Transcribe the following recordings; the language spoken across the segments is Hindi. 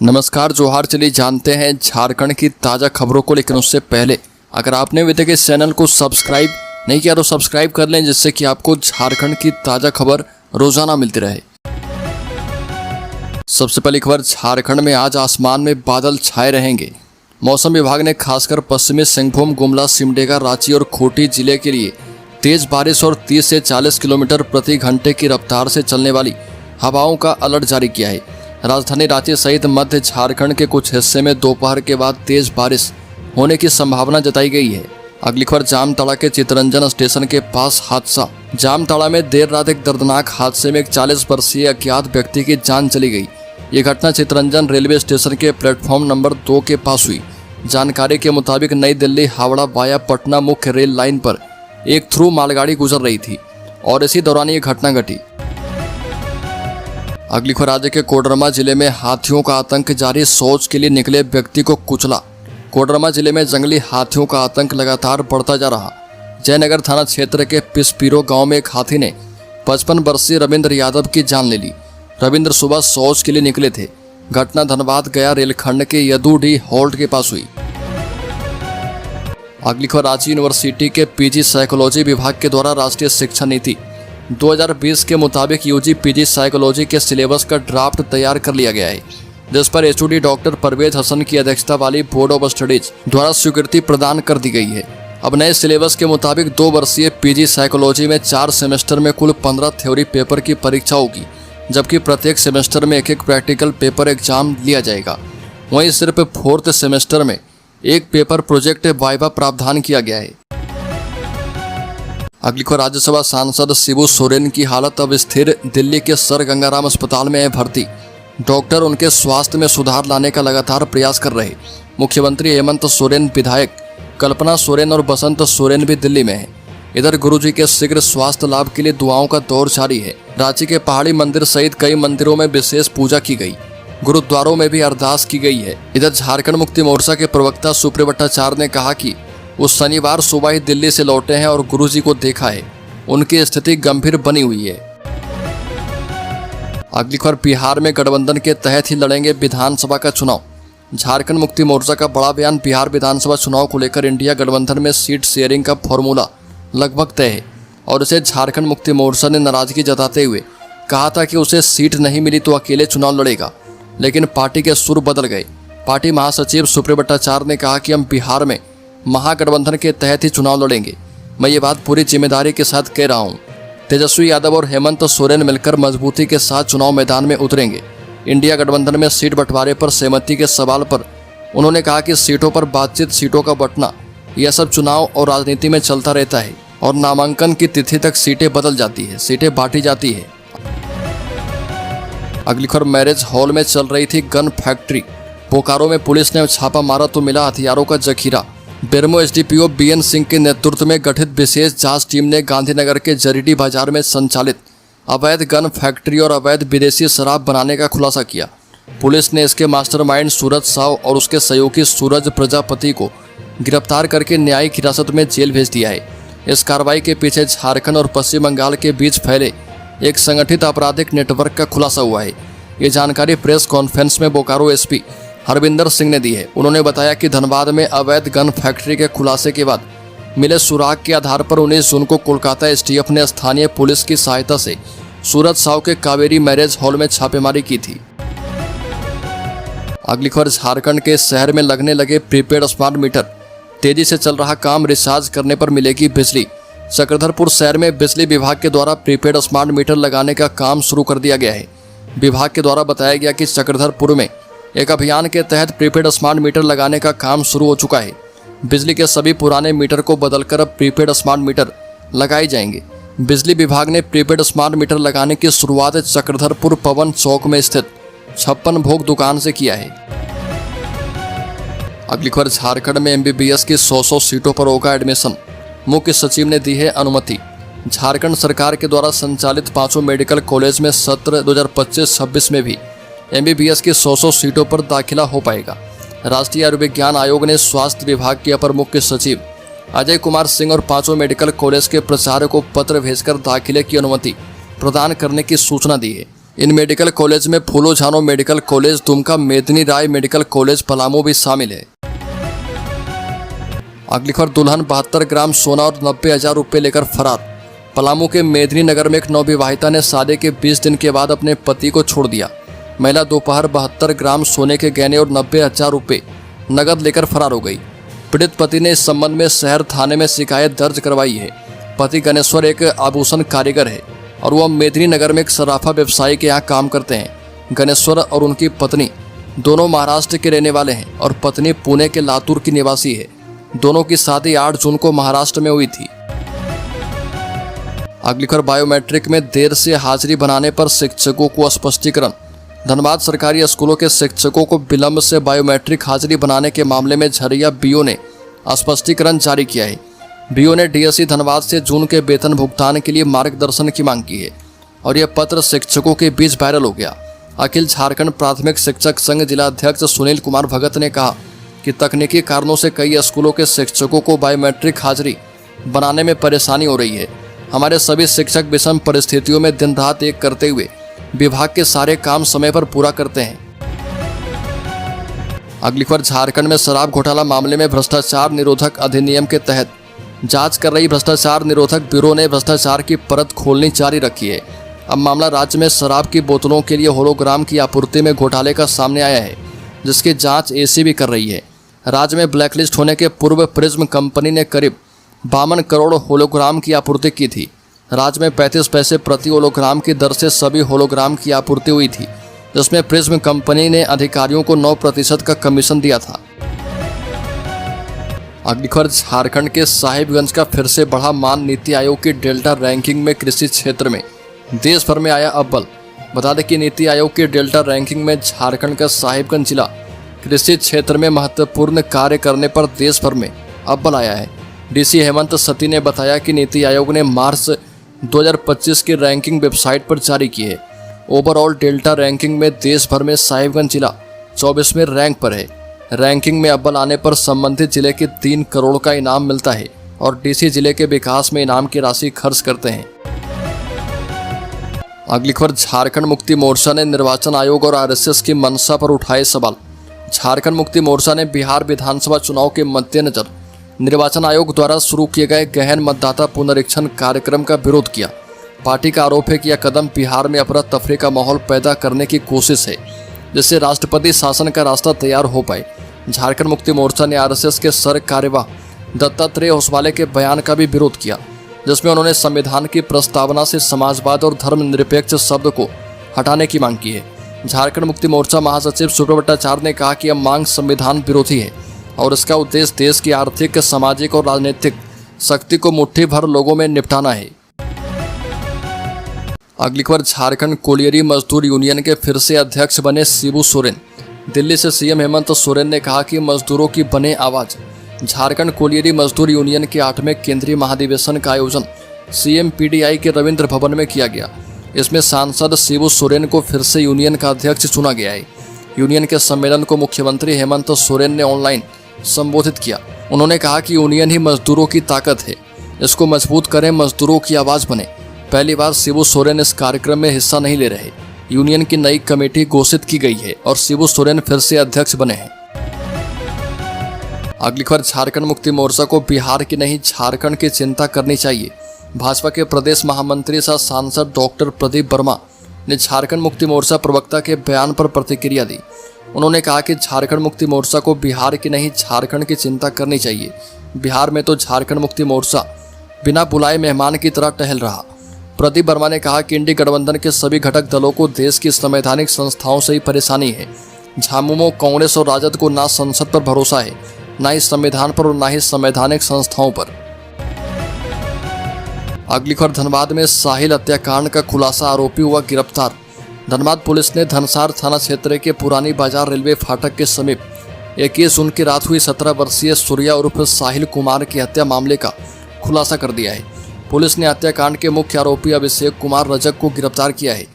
नमस्कार, जोहार। चलिए जानते हैं झारखंड की ताज़ा खबरों को, लेकिन उससे पहले अगर आपने अभी तक इस चैनल को सब्सक्राइब नहीं किया तो सब्सक्राइब कर लें, जिससे कि आपको झारखंड की ताज़ा खबर रोजाना मिलती रहे। सबसे पहली खबर, झारखंड में आज आसमान में बादल छाए रहेंगे। मौसम विभाग ने खासकर पश्चिमी सिंहभूम, गुमला, सिमडेगा, रांची और खूंटी जिले के लिए तेज बारिश और 30 से 40 किलोमीटर प्रति घंटे की रफ्तार से चलने वाली हवाओं का अलर्ट जारी किया है। राजधानी रांची सहित मध्य झारखंड के कुछ हिस्से में दोपहर के बाद तेज बारिश होने की संभावना जताई गई है। अगली खबर, जामताड़ा के चितरंजन स्टेशन के पास हादसा। जामताड़ा में देर रात एक दर्दनाक हादसे में एक 40 वर्षीय अज्ञात व्यक्ति की जान चली गई। ये घटना चितरंजन रेलवे स्टेशन के प्लेटफॉर्म नंबर 2 के पास हुई। जानकारी के मुताबिक नई दिल्ली हावड़ा वाया पटना मुख्य रेल लाइन पर एक थ्रू मालगाड़ी गुजर रही थी और इसी दौरान ये घटना घटी। अगली खबर, राज्य के कोडरमा जिले में हाथियों का आतंक जारी। शौच के लिए निकले व्यक्ति को कुचला। कोडरमा जिले में जंगली हाथियों का आतंक लगातार बढ़ता जा रहा। जयनगर थाना क्षेत्र के पिसपीरो गांव में एक हाथी ने 55 वर्षीय रविंद्र यादव की जान ले ली। रविंद्र सुबह शौच के लिए निकले थे। घटना धनबाद गया रेलखंड के यदुडी हॉल्ट के पास हुई। अगली खबर, रांची यूनिवर्सिटी के पीजी साइकोलॉजी विभाग के द्वारा राष्ट्रीय शिक्षा नीति 2020 के मुताबिक यूजी पीजी साइकोलॉजी के सिलेबस का ड्राफ्ट तैयार कर लिया गया है, जिस पर एचओडी डॉक्टर परवेज हसन की अध्यक्षता वाली बोर्ड ऑफ स्टडीज द्वारा स्वीकृति प्रदान कर दी गई है। अब नए सिलेबस के मुताबिक 2 वर्षीय पीजी साइकोलॉजी में 4 सेमेस्टर में कुल 15 थ्योरी पेपर की परीक्षा होगी, जबकि प्रत्येक सेमेस्टर में एक प्रैक्टिकल पेपर एग्जाम लिया जाएगा। वहीं सिर्फ 4th सेमेस्टर में एक पेपर प्रोजेक्ट वाइवा प्रावधान किया गया है। अगली खबर, राज्यसभा सांसद शिबू सोरेन की हालत अब स्थिर। दिल्ली के सर गंगाराम अस्पताल में है भर्ती। डॉक्टर उनके स्वास्थ्य में सुधार लाने का लगातार प्रयास कर रहे। मुख्यमंत्री हेमंत सोरेन, विधायक कल्पना सोरेन और बसंत सोरेन भी दिल्ली में हैं। इधर गुरुजी के शीघ्र स्वास्थ्य लाभ के लिए दुआओं का दौर जारी है। रांची के पहाड़ी मंदिर सहित कई मंदिरों में विशेष पूजा की गई। गुरुद्वारों में भी अरदास की गई है। इधर झारखंड मुक्ति मोर्चा के प्रवक्ता सुप्रिय भट्टाचार्य ने कहा कि वो शनिवार सुबह ही दिल्ली से लौटे हैं और गुरुजी को देखा है। उनकी स्थिति गंभीर बनी हुई है। अगली खबर, बिहार में गठबंधन के तहत ही लड़ेंगे विधानसभा का चुनाव। झारखंड मुक्ति मोर्चा का बड़ा बयान। बिहार विधानसभा चुनाव को लेकर इंडिया गठबंधन में सीट शेयरिंग का फॉर्मूला लगभग तय है और इसे झारखंड मुक्ति मोर्चा ने नाराजगी जताते हुए कहा था कि उसे सीट नहीं मिली तो अकेले चुनाव लड़ेगा, लेकिन पार्टी के सुर बदल गए। पार्टी महासचिव सुप्रिय भट्टाचार्य ने कहा कि हम बिहार में महागठबंधन के तहत ही चुनाव लड़ेंगे। मैं ये बात पूरी जिम्मेदारी के साथ कह रहा हूँ। तेजस्वी यादव और हेमंत सोरेन मिलकर मजबूती के साथ चुनाव मैदान में उतरेंगे। इंडिया गठबंधन में सीट बंटवारे पर सहमति के सवाल पर उन्होंने कहा कि सीटों पर बातचीत, सीटों का बंटना, यह सब चुनाव और राजनीति में चलता रहता है और नामांकन की तिथि तक सीटें बदल जाती है, सीटें बांटी जाती है। अगली खबर, मैरिज हॉल में चल रही थी गन फैक्ट्री। बोकारो में पुलिस ने छापा मारा तो मिला हथियारों का जखीरा। बेरमो एसडीपीओ बीएन सिंह के नेतृत्व में गठित विशेष जांच टीम ने गांधीनगर के जरीडी बाजार में संचालित अवैध गन फैक्ट्री और अवैध विदेशी शराब बनाने का खुलासा किया। पुलिस ने इसके मास्टरमाइंड सूरज साव और उसके सहयोगी सूरज प्रजापति को गिरफ्तार करके न्यायिक हिरासत में जेल भेज दिया है। इस कार्रवाई के पीछे झारखंड और पश्चिम बंगाल के बीच फैले एक संगठित आपराधिक नेटवर्क का खुलासा हुआ है। ये जानकारी प्रेस कॉन्फ्रेंस में बोकारो एसपी हरविंदर सिंह ने दी है। उन्होंने बताया कि धनबाद में अवैध गन फैक्ट्री के खुलासे के बाद मिले सुराग के आधार पर 19 जून को कोलकाता एसटीएफ ने स्थानीय पुलिस की सहायता से सूरज साव के कावेरी मैरिज हॉल में छापेमारी की थी। अगली खबर, झारखंड के शहर में लगने लगे प्रीपेड स्मार्ट मीटर। तेजी से चल रहा काम, रिचार्ज करने पर मिलेगी बिजली। चक्रधरपुर शहर में बिजली विभाग के द्वारा प्रीपेड स्मार्ट मीटर लगाने का काम शुरू कर दिया गया है। विभाग के द्वारा बताया गया कि चक्रधरपुर में एक अभियान के तहत प्रीपेड स्मार्ट मीटर लगाने का काम शुरू हो चुका है। बिजली के सभी पुराने मीटर को बदलकर अब प्रीपेड स्मार्ट मीटर लगाए जाएंगे। बिजली विभाग ने प्रीपेड स्मार्ट मीटर लगाने की शुरुआत चक्रधरपुर पवन चौक में स्थित 56 भोग दुकान से किया है। अगली खबर, झारखंड में एमबीबीएस की 100 सीटों पर होगा एडमिशन। मुख्य सचिव ने दी है अनुमति। झारखंड सरकार के द्वारा संचालित 5 मेडिकल कॉलेज में सत्र 2025-26 में भी एमबीबीएस की 100 सीटों पर दाखिला हो पाएगा। राष्ट्रीय आयुर्विज्ञान आयोग ने स्वास्थ्य विभाग के अपर मुख्य सचिव अजय कुमार सिंह और 5 मेडिकल कॉलेज के प्राचार्य को पत्र भेजकर दाखिले की अनुमति प्रदान करने की सूचना दी है। इन मेडिकल कॉलेज में फूलो झानो मेडिकल कॉलेज दुमका, मेदिनी राय मेडिकल कॉलेज पलामू भी शामिल है। अगली खबर, दुल्हन 72 ग्राम सोना और 90,000 रुपये लेकर फरार। पलामू के मेदिनी नगर में एक नवविवाहिता ने शादी के 20 दिन के बाद अपने पति को छोड़ दिया। महिला दोपहर 72 ग्राम सोने के गहने और 90,000 रुपये नगद लेकर फरार हो गई। पीड़ित पति ने इस संबंध में शहर थाने में शिकायत दर्ज करवाई है। पति गणेश्वर एक आभूषण कारीगर है और वह मेदिनी नगर में एक सराफा व्यवसायी के यहाँ काम करते हैं। गणेश्वर और उनकी पत्नी दोनों महाराष्ट्र के रहने वाले हैं और पत्नी पुणे के लातूर की निवासी है। दोनों की शादी 8 जून को महाराष्ट्र में हुई थी। अगली खबर, बायोमेट्रिक में देर से हाजिरी बनाने पर शिक्षकों को स्पष्टीकरण। धनबाद सरकारी स्कूलों के शिक्षकों को विलंब से बायोमेट्रिक हाजिरी बनाने के मामले में झरिया बीओ ने स्पष्टीकरण जारी किया है। बीओ ने डीएसई धनबाद से जून के वेतन भुगतान के लिए मार्गदर्शन की मांग की है और यह पत्र शिक्षकों के बीच वायरल हो गया। अखिल झारखंड प्राथमिक शिक्षक संघ जिला अध्यक्ष सुनील कुमार भगत ने कहा कि तकनीकी कारणों से कई स्कूलों के शिक्षकों को बायोमेट्रिक हाजिरी बनाने में परेशानी हो रही है। हमारे सभी शिक्षक विषम परिस्थितियों में दिन रात एक करते हुए विभाग के सारे काम समय पर पूरा करते हैं। अगली खबर, झारखंड में शराब घोटाला मामले में भ्रष्टाचार निरोधक अधिनियम के तहत जांच कर रही भ्रष्टाचार निरोधक ब्यूरो ने भ्रष्टाचार की परत खोलनी जारी रखी है। अब मामला राज्य में शराब की बोतलों के लिए होलोग्राम की आपूर्ति में घोटाले का सामने आया है, जिसकी जांच एसीबी कर रही है। राज्य में ब्लैकलिस्ट होने के पूर्व प्रिज्म कंपनी ने करीब 52 करोड़ होलोग्राम की आपूर्ति की थी। राज्य में 35 पैसे प्रति होलोग्राम की दर से सभी होलोग्राम की आपूर्ति हुई थी, जिसमें प्रिज्म कंपनी ने अधिकारियों को 9% का कमीशन दिया था। अगली खबर, झारखंड के साहिबगंज का फिर से बढ़ा मान। नीति आयोग की डेल्टा रैंकिंग में कृषि क्षेत्र में देश भर में आया अव्वल। बता दें कि नीति आयोग की डेल्टा रैंकिंग में झारखंड का साहिबगंज जिला कृषि क्षेत्र में महत्वपूर्ण कार्य करने पर देश भर में अव्वल आया है। डीसी हेमंत सती ने बताया कि नीति आयोग ने मार्च 2025 की रैंकिंग वेबसाइट पर जारी की है। ओवरऑल डेल्टा रैंकिंग में देश भर में साहिबगंज जिला 24वें रैंक पर है। रैंकिंग में अव्वल आने पर संबंधित जिले के 3 करोड़ का इनाम मिलता है और डीसी जिले के विकास में इनाम की राशि खर्च करते हैं। अगली खबर, झारखंड मुक्ति मोर्चा ने निर्वाचन आयोग और आरएसएस की मंशा पर उठाए सवाल। झारखंड मुक्ति मोर्चा ने बिहार विधानसभा चुनाव के मद्देनजर निर्वाचन आयोग द्वारा शुरू किए गए गहन मतदाता पुनरीक्षण कार्यक्रम का विरोध किया। पार्टी का आरोप है कि यह कदम बिहार में अफरा तफरी का माहौल पैदा करने की कोशिश है, जिससे राष्ट्रपति शासन का रास्ता तैयार हो पाए। झारखंड मुक्ति मोर्चा ने आरएसएस के सर कार्यवाह दत्तात्रेय होसवाले के बयान का भी विरोध किया, जिसमें उन्होंने संविधान की प्रस्तावना से समाजवाद और धर्मनिरपेक्ष शब्द को हटाने की मांग की है। झारखंड मुक्ति मोर्चा महासचिव सुब्रत भट्टाचार्य ने कहा कि यह मांग संविधान विरोधी है और इसका उद्देश्य देश की आर्थिक, सामाजिक और राजनीतिक शक्ति को मुट्ठी भर लोगों में निपटाना है। अगली खबर, झारखंड कोलियरी मजदूर यूनियन के फिर से अध्यक्ष बने शिबू सोरेन। दिल्ली से सीएम हेमंत सोरेन ने कहा कि मजदूरों की बने आवाज। झारखंड कोलियरी मजदूर यूनियन के 8वें केंद्रीय महाधिवेशन का आयोजन सीएम पीडीआई के रविंद्र भवन में किया गया। इसमें सांसद शिबू सोरेन को फिर से यूनियन का अध्यक्ष चुना गया है। यूनियन के सम्मेलन को मुख्यमंत्री हेमंत सोरेन ने ऑनलाइन संबोधित किया। उन्होंने कहा कि यूनियन ही मजदूरों की ताकत है, इसको मजबूत करें, मजदूरों की आवाज बने। पहली बार शिबू सोरेन इस कार्यक्रम में हिस्सा नहीं ले रहे। यूनियन की नई कमेटी घोषित की गई है और शिबू सोरेन फिर से अध्यक्ष बने हैं। अगली खबर, झारखंड मुक्ति मोर्चा को बिहार की नहीं झारखंड की चिंता करनी चाहिए। भाजपा के प्रदेश महामंत्री सह सांसद डॉक्टर प्रदीप वर्मा ने झारखंड मुक्ति मोर्चा प्रवक्ता के बयान पर प्रतिक्रिया दी। उन्होंने कहा कि झारखंड मुक्ति मोर्चा को बिहार की नहीं झारखंड की चिंता करनी चाहिए। बिहार में तो झारखंड मुक्ति मोर्चा बिना बुलाए मेहमान की तरह टहल रहा। प्रदीप वर्मा ने कहा कि इंडी गठबंधन के सभी घटक दलों को देश की संवैधानिक संस्थाओं से ही परेशानी है। झामुमो, कांग्रेस और राजद को ना संसद पर भरोसा है, ना ही संविधान पर और ना ही संवैधानिक संस्थाओं पर। अगली खबर, धनबाद में साहिल हत्याकांड का खुलासा, आरोपी हुआ गिरफ्तार। धनबाद पुलिस ने धनसार थाना क्षेत्र के पुरानी बाजार रेलवे फाटक के समीप 21 जून की रात हुई 17 वर्षीय सूर्या उर्फ साहिल कुमार की हत्या मामले का खुलासा कर दिया है। पुलिस ने हत्याकांड के मुख्य आरोपी अभिषेक कुमार रजक को गिरफ्तार किया है।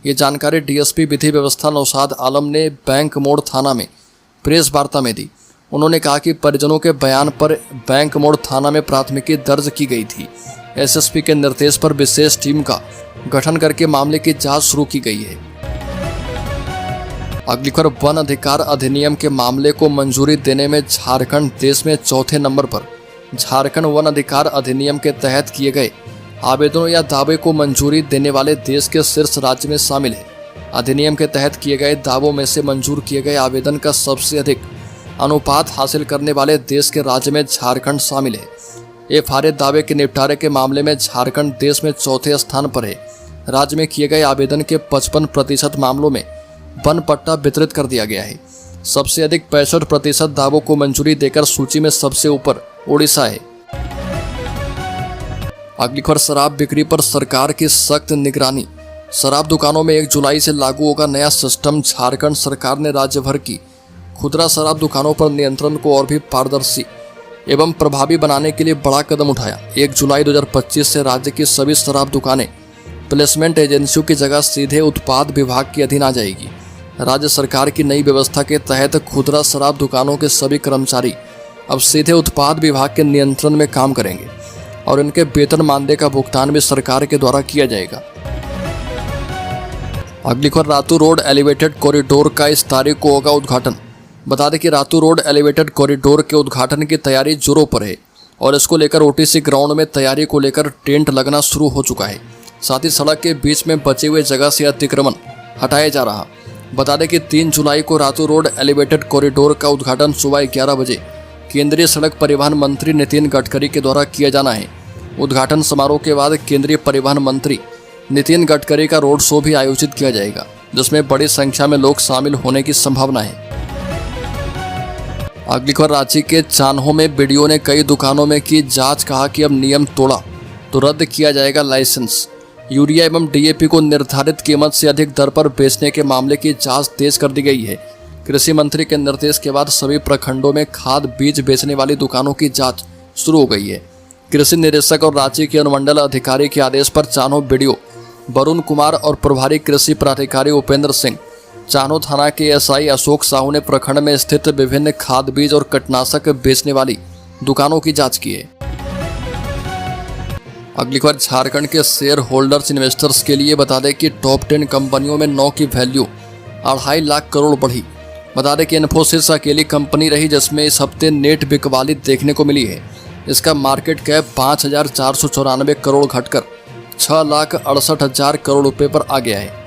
ये जानकारी डीएसपी विधि व्यवस्था नौशाद आलम ने बैंक मोड़ थाना में प्रेस वार्ता में दी। उन्होंने कहा कि परिजनों के बयान पर बैंक मोड़ थाना में प्राथमिकी दर्ज की गई थी। एसएसपी के निर्देश पर विशेष टीम का गठन करके मामले की जांच शुरू की गई है। अगली खबर, वन अधिकार अधिनियम के मामले को मंजूरी देने में झारखंड देश में चौथे नंबर पर। झारखंड वन अधिकार अधिनियम के तहत किए गए आवेदनों या दावे को मंजूरी देने वाले देश के शीर्ष राज्य में शामिल है। अधिनियम के तहत किए गए दावों में से मंजूर किए गए आवेदन का सबसे अधिक अनुपात हासिल करने वाले देश के राज्य में झारखंड शामिल है। एफआरए दावे के निपटारे के मामले में झारखंड देश में चौथे स्थान पर है। राज्य में किए गए आवेदन के 55% मामलों में वन पट्टा वितरित कर दिया गया है। सबसे अधिक 65% दावों को मंजूरी देकर सूची में सबसे ऊपर ओडिशा है। अगली खबर, शराब बिक्री पर सरकार की सख्त निगरानी। शराब दुकानों में 1 जुलाई से लागू होगा नया सिस्टम। झारखंड सरकार ने राज्य भर की खुदरा शराब दुकानों पर नियंत्रण को और भी पारदर्शी एवं प्रभावी बनाने के लिए बड़ा कदम उठाया। 1 जुलाई 2025 से राज्य की सभी शराब दुकानें प्लेसमेंट एजेंसियों की जगह सीधे उत्पाद विभाग के अधीन आ जाएगी। राज्य सरकार की नई व्यवस्था के तहत खुदरा शराब दुकानों के सभी कर्मचारी अब सीधे उत्पाद विभाग के नियंत्रण में काम करेंगे और इनके वेतन मानदेय का भुगतान भी सरकार के द्वारा किया जाएगा। अगली खबर, रातू रोड एलिवेटेड कॉरिडोर का इस तारीख को होगा उद्घाटन। बता दें कि रातू रोड एलिवेटेड कॉरिडोर के उद्घाटन की तैयारी जोरों पर है और इसको लेकर ओटीसी ग्राउंड में तैयारी को लेकर टेंट लगना शुरू हो चुका है। साथ ही सड़क के बीच में बचे हुए जगह से अतिक्रमण हटाया जा रहा। बता दें कि 3 जुलाई को रातू रोड एलिवेटेड कॉरिडोर का उद्घाटन सुबह 11 बजे केंद्रीय सड़क परिवहन मंत्री नितिन गडकरी के द्वारा किया जाना है। उद्घाटन समारोह के बाद केंद्रीय परिवहन मंत्री नितिन गडकरी का रोड शो भी आयोजित किया जाएगा, जिसमें बड़ी संख्या में लोग शामिल होने की संभावना है। अगली खबर, रांची के चान्हो में बीडीओ ने कई दुकानों में की जांच। कहा कि अब नियम तोड़ा तो रद्द किया जाएगा लाइसेंस। यूरिया एवं डीएपी को निर्धारित कीमत से अधिक दर पर बेचने के मामले की जांच तेज कर दी गई है। कृषि मंत्री के निर्देश के बाद सभी प्रखंडों में खाद बीज बेचने वाली दुकानों की जांच शुरू हो गई है। कृषि निदेशक और रांची के अनुमंडल अधिकारी के आदेश पर चान्हो बीडीओ वरुण कुमार और प्रभारी कृषि प्राधिकारी उपेंद्र सिंह, चान्हो थाना के एसआई अशोक साहू ने प्रखंड में स्थित विभिन्न खाद बीज और कीटनाशक बेचने वाली दुकानों की जांच की है। अगली खबर, झारखंड के शेयर होल्डर्स इन्वेस्टर्स के लिए बता दें कि टॉप 10 कंपनियों में 9 की वैल्यू 2.5 लाख करोड़ बढ़ी। बता दें कि इन्फोसिस अकेली कंपनी रही जिसमें इस हफ्ते नेट बिकवाली देखने को मिली है। इसका मार्केट कैप 5,494 करोड़ घटकर 6,68,000 करोड़ रुपए पर आ गया है।